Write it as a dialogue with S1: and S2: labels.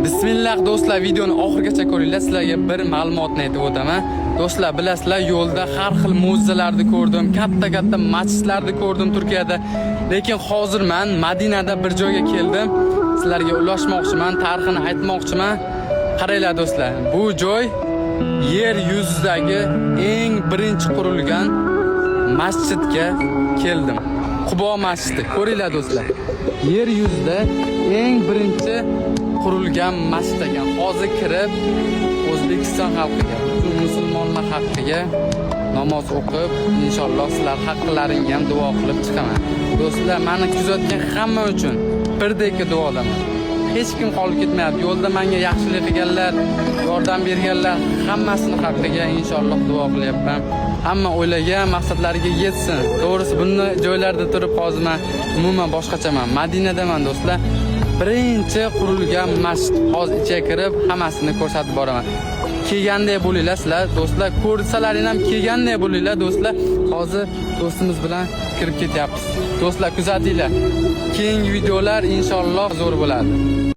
S1: Bismillah do'stlar, videoni oxirigacha ko'ringlar. Sizlarga bir ma'lumotni aytib o'taman. Do'stlar, bilasizlar, yo'lda har xil mo'jizalarni ko'rdim, katta masjidlarni ko'rdim Turkiyada. Lekin hozir men Madinada bir joyga keldim. Sizlarga ulashmoqchiman, tarixini aytmoqchiman. Qaranglar do'stlar, bu joy yer yuzidagi eng birinchi qurilgan masjidga keldim. Qubo masjidi. Ko'ringlar do'stlar. Yer yuzida eng birinchi qurilgan masjid ekan. Hozir kirib O'zbekiston xalqiga, musulmonlar haqqiga namoz o'qib, inshaalloh sizlar haqqlaringga ham duo qilib chiqaman. Do'stlar, meni kuzatgan hamma uchun birdek duolaman. Hech kim qolib ketmayapti. Yo'lda menga yaxshilik qilganlar, yordam berganlar hammasini haqqiga inshaalloh duo qilyapman. Hamma o'ylagan maqsadlariga yetsin. To'g'risi bunday joylarda turib hozir men umuman boshqachaman. Madinadaman do'stlar. Birinchi qurilgan masjid. Hozir ichiga kirib hammasini ko'rsatib boraman. Kelgandek bo'linglar sizlar do'stlar, ko'rsalaring ham kelgandek bo'linglar do'stlar. Hozir do'stimiz bilan kirib ketyapmiz. Do'stlar, kuzatinglar. Keyingi videolar inshaalloh zo'r bo'ladi.